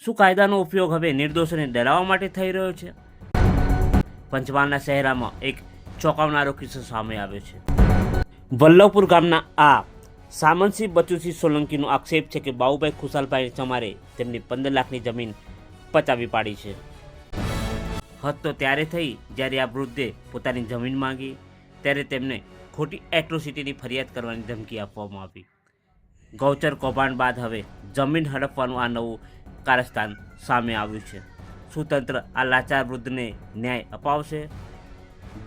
શું કાયદાનો ઉપયોગ હવે નિર્દોષોને ડરાવવા માટે થઈ રહ્યો છે? પંચમહાલના શહેરામાં એક ચોંકાવનારો કિસ્સો સામે આવ્યો છે. વલ્લભપુર ગામના આ સામંતસિંહ બચુસિંહ સોલંકીનો આક્ષેપ છે કે બાબુભાઈ ખુશાલભાઈ ચમારે તેમની 15 લાખની જમીન પચાવી પાડી છે. હદ તો ત્યારે થઈ જ્યારે આ વૃદ્ધે પોતાની જમીન માંગી ત્યારે તેમને ખોટી એટ્રોસિટીની ફરિયાદ કરવાની ધમકી આપવામાં આવી. ગૌચર કૌભાંડ બાદ હવે જમીન હડપવાનું આ નવું કારસ્તાન સામે આવ્યું છે. શું તંત્ર આ લાચાર વૃદ્ધને ન્યાય અપાવશે?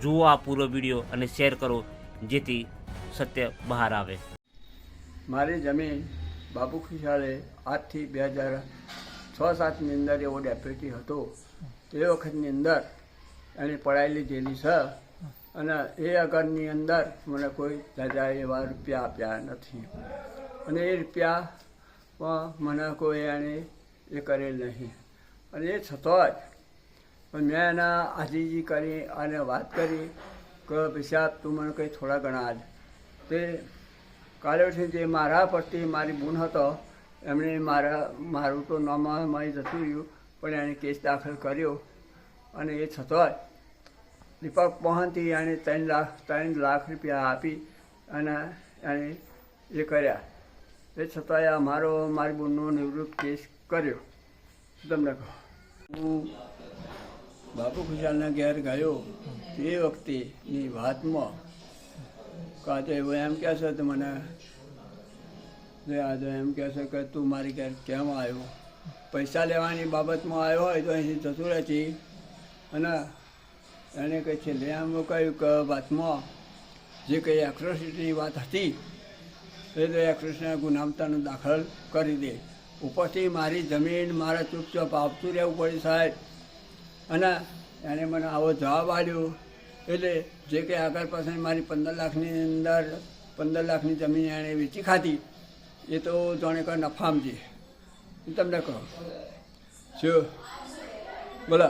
જુઓ આ પૂરો વિડીયો અને શેર કરો જેથી સત્ય બહાર આવે. મારી જમીન બાબુ ખુશાલે આજથી 2006-07ની અંદર એવો ડેપ્યુટી હતો તે વખતની અંદર એણે પડાવી લીધેલી છે અને એ આગળની અંદર મને કોઈ દાદા એવા રૂપિયા આપ્યા નથી અને એ રૂપિયા મને કોઈ એણે એ કરેલ નહીં અને એ છતાંય મેં એના આજીજી કરી અને વાત કરી કે પિશાબ તું મને કંઈ થોડા ઘણા આજ તે કાલે જે મારા પરથી મારી બૂન હતો એમણે મારું તો નામાં જતું રહ્યું પણ એણે કેસ દાખલ કર્યો અને એ છતાંય દીપક મોહનથી એણે 3 લાખ રૂપિયા આપી અને એણે એ કર્યા. એ છતાંય મારી બૂનનો નિવૃત્ત કેસ કર્યો. તમને કહો હું બાપુ ખુશાલના ઘેર ગયો તે વખતેની વાતમાં કાં તો એમ કહે છે તો મને એમ કહે છે કે તું મારી ઘેર કેમ આવ્યો? પૈસા લેવાની બાબતમાં આવ્યો હોય તો અહીંથી જતું રહેતી અને એને કંઈ છેલ્લે એમ કહ્યું કે વાતમાં જે કંઈ એટ્રોસિટીની વાત હતી એ તો એટ્રોસિટીના ગુનામતાનો દાખલ કરી દે. ઉપરથી મારી જમીન મારા ચૂપચાપ આવતું રહેવું પડે સાહેબ. અને એને મને આવો જવાબ આપ્યો એટલે જે કંઈ આગળ પાછળ મારી 15 લાખની અંદર 15 લાખની જમીન એણે વેચી ખાધી એ તો જાણે કે નફામ છે. તમને કહો શું બોલો.